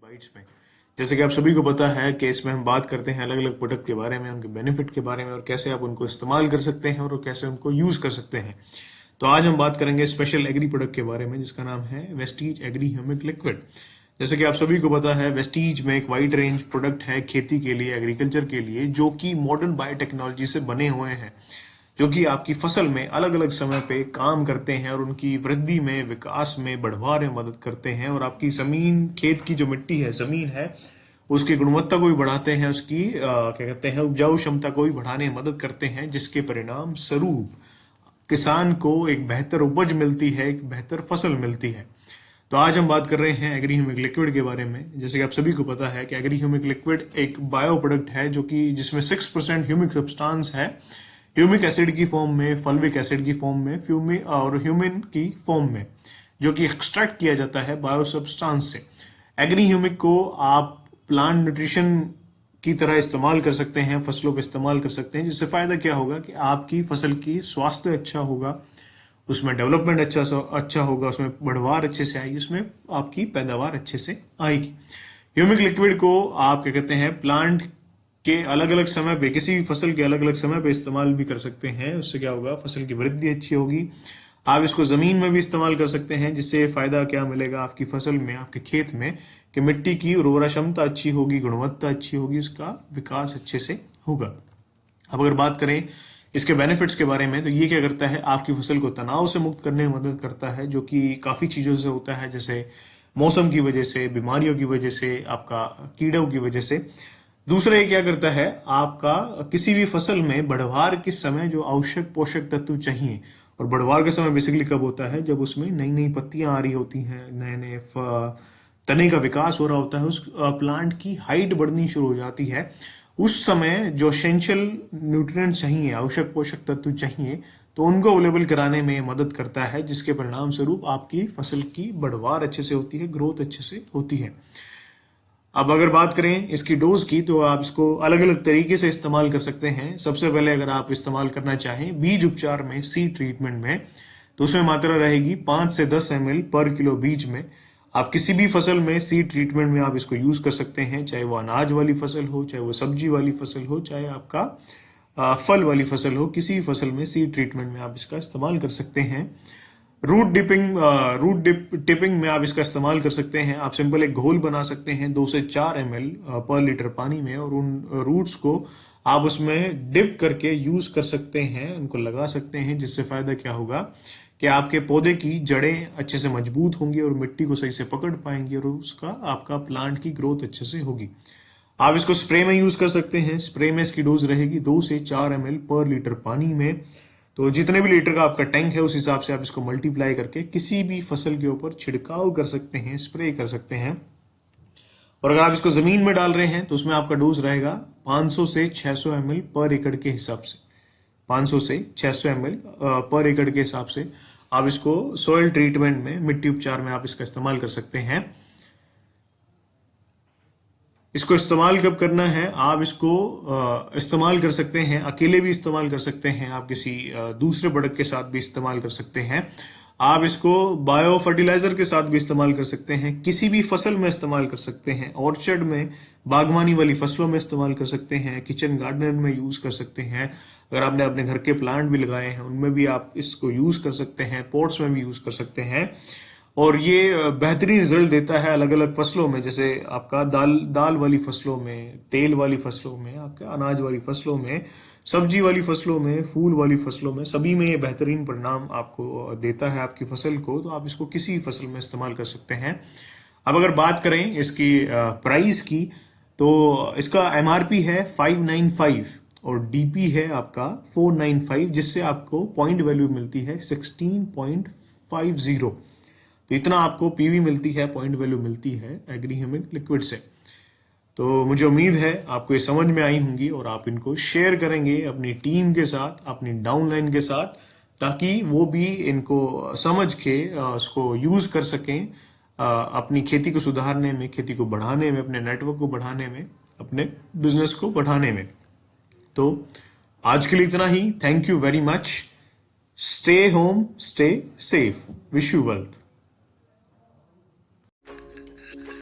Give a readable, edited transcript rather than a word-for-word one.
Bytes में। जैसे कि आप सभी को पता है कि इसमें हम बात करते हैं अलग अलग प्रोडक्ट के बारे में, उनके बेनिफिट के बारे में और कैसे आप उनको इस्तेमाल कर सकते हैं और कैसे उनको यूज कर सकते हैं। तो आज हम बात करेंगे स्पेशल एग्री प्रोडक्ट के बारे में जिसका नाम है वेस्टीज एग्री ह्यूमिक लिक्विड। जैसे कि आप सभी को पता है वेस्टीज में एक वाइड रेंज प्रोडक्ट है खेती के लिए, एग्रीकल्चर के लिए, जो कि मॉडर्न बायोटेक्नोलॉजी से बने हुए हैं, जो कि आपकी फसल में अलग अलग समय पे काम करते हैं और उनकी वृद्धि में, विकास में, बढ़वार में मदद करते हैं और आपकी जमीन, खेत की जो मिट्टी है, जमीन है, उसकी गुणवत्ता को भी बढ़ाते हैं, उसकी क्या कहते हैं, उपजाऊ क्षमता को भी बढ़ाने में मदद करते हैं, जिसके परिणाम स्वरूप किसान को एक बेहतर उपज मिलती है, एक बेहतर फसल मिलती है। तो आज हम बात कर रहे हैं एग्री ह्यूमिक लिक्विड के बारे में। जैसे कि आप सभी को पता है कि एग्री ह्यूमिक लिक्विड एक बायो प्रोडक्ट है जो कि जिसमें 6% ह्यूमिक सब्सटेंस है, ह्यूमिक एसिड की फॉर्म में, फल्विक एसिड की फॉर्म में, फ्यूमिन और ह्यूमिन की फॉर्म में, जो कि एक्सट्रैक्ट किया जाता है बायो सब्सटेंस से। एग्री ह्यूमिक को आप प्लांट न्यूट्रिशन की तरह इस्तेमाल कर सकते हैं, फसलों पे इस्तेमाल कर सकते हैं, जिससे फायदा क्या होगा कि आपकी फसल की स्वास्थ्य अच्छा होगा, उसमें डेवलपमेंट अच्छा होगा, उसमें बढ़वार अच्छे से आएगी, उसमें आपकी पैदावार अच्छे से आएगी। ह्यूमिक लिक्विड को आप क्या कहते हैं, प्लांट के अलग अलग समय पे, किसी भी फसल के अलग अलग समय पे इस्तेमाल भी कर सकते हैं। उससे क्या होगा, फसल की वृद्धि अच्छी होगी। आप इसको जमीन में भी इस्तेमाल कर सकते हैं, जिससे फायदा क्या मिलेगा आपकी फसल में, आपके खेत में, कि मिट्टी की उर्वरा क्षमता अच्छी होगी, गुणवत्ता अच्छी होगी, उसका विकास अच्छे से होगा। अब अगर बात करें इसके बेनिफिट्स के बारे में, तो ये क्या करता है, आपकी फसल को तनाव से मुक्त करने में मदद करता है, जो कि काफी चीजों से होता है, जैसे मौसम की वजह से, बीमारियों की वजह से, आपका कीड़ों की वजह से। दूसरा ये क्या करता है, आपका किसी भी फसल में बढ़वार के समय जो आवश्यक पोषक तत्व चाहिए, और बढ़वार का समय बेसिकली कब होता है, जब उसमें नई नई पत्तियां आ रही होती हैं, नए नए तने का विकास हो रहा होता है, उस प्लांट की हाइट बढ़नी शुरू हो जाती है। उस समय जो एसेंशियल न्यूट्रिएंट चाहिए, आवश्यक पोषक तत्व चाहिए, तो उनको अवेलेबल कराने में मदद करता है, जिसके परिणाम स्वरूप आपकी फसल की बढ़वार अच्छे से होती है, ग्रोथ अच्छे से होती है। अब अगर बात करें इसकी डोज की, तो आप इसको अलग अलग तरीके से इस्तेमाल कर सकते हैं। सबसे पहले अगर आप इस्तेमाल करना चाहें बीज उपचार में, सीड ट्रीटमेंट में, तो उसमें मात्रा रहेगी 5 से 10 ml पर किलो बीज में। आप किसी भी फसल में सीड ट्रीटमेंट में आप इसको यूज कर सकते हैं, चाहे वो अनाज वाली फसल हो, चाहे वो सब्जी वाली फसल हो, चाहे आपका फल वाली फसल हो, किसी भी फसल में सीड ट्रीटमेंट में आप इसका इस्तेमाल कर सकते हैं। रूट टिपिंग में आप इसका इस्तेमाल कर सकते हैं। आप सिंपल एक घोल बना सकते हैं 2 से 4 ml पर लीटर पानी में, और उन रूट्स को आप उसमें डिप करके यूज कर सकते हैं, उनको लगा सकते हैं, जिससे फायदा क्या होगा कि आपके पौधे की जड़ें अच्छे से मजबूत होंगी और मिट्टी को सही से पकड़ पाएंगी, और उसका आपका प्लांट की ग्रोथ अच्छे से होगी। आप इसको स्प्रे में यूज कर सकते हैं। स्प्रे में इसकी डोज रहेगी 2 से 4 ml पर लीटर पानी में। तो जितने भी लीटर का आपका टैंक है, उस हिसाब से आप इसको मल्टीप्लाई करके किसी भी फसल के ऊपर छिड़काव कर सकते हैं, स्प्रे कर सकते हैं। और अगर आप इसको जमीन में डाल रहे हैं, तो उसमें आपका डोज रहेगा 500 से 600 ml पर एकड़ के हिसाब से। 500 से 600 ml पर एकड़ के हिसाब से आप इसको सॉइल ट्रीटमेंट में, मिट्टी उपचार में आप इसका इस्तेमाल कर सकते हैं। इसको इस्तेमाल कब करना है, आप इसको इस्तेमाल कर सकते हैं, अकेले भी इस्तेमाल कर सकते हैं, आप किसी दूसरे प्रोडक्ट के साथ भी इस्तेमाल कर सकते हैं। आप इसको बायो फर्टिलाइजर के साथ भी इस्तेमाल कर सकते हैं, किसी भी फसल में इस्तेमाल कर सकते हैं, ऑर्चर्ड में, बागवानी वाली फसलों में इस्तेमाल कर सकते हैं, किचन गार्डन में यूज कर सकते हैं। अगर आपने अपने घर के प्लांट भी लगाए हैं, उनमें भी आप इसको यूज कर सकते हैं, पॉट्स में भी यूज कर सकते हैं। और ये बेहतरीन रिजल्ट देता है अलग अलग फसलों में, जैसे आपका दाल वाली फसलों में, तेल वाली फसलों में, आपके अनाज वाली फसलों में, सब्जी वाली फसलों में, फूल वाली फसलों में, सभी में ये बेहतरीन परिणाम आपको देता है आपकी फसल को। तो आप इसको किसी फसल में इस्तेमाल कर सकते हैं। अब अगर बात करें इसकी प्राइस की, तो इसका एमआरपी है 595 और डीपी है आपका 495, जिससे आपको पॉइंट वैल्यू मिलती है 16.50। तो इतना आपको पीवी मिलती है, पॉइंट वैल्यू मिलती है एग्री ह्यूमिक लिक्विड से। तो मुझे उम्मीद है आपको ये समझ में आई होंगी और आप इनको शेयर करेंगे अपनी टीम के साथ, अपनी डाउनलाइन के साथ, ताकि वो भी इनको समझ के उसको यूज कर सकें अपनी खेती को सुधारने में, खेती को बढ़ाने में, अपने नेटवर्क को बढ़ाने में, अपने बिजनेस को बढ़ाने में। तो आज के लिए इतना ही। Thank you very much. Stay home, stay safe. Wish you wealth.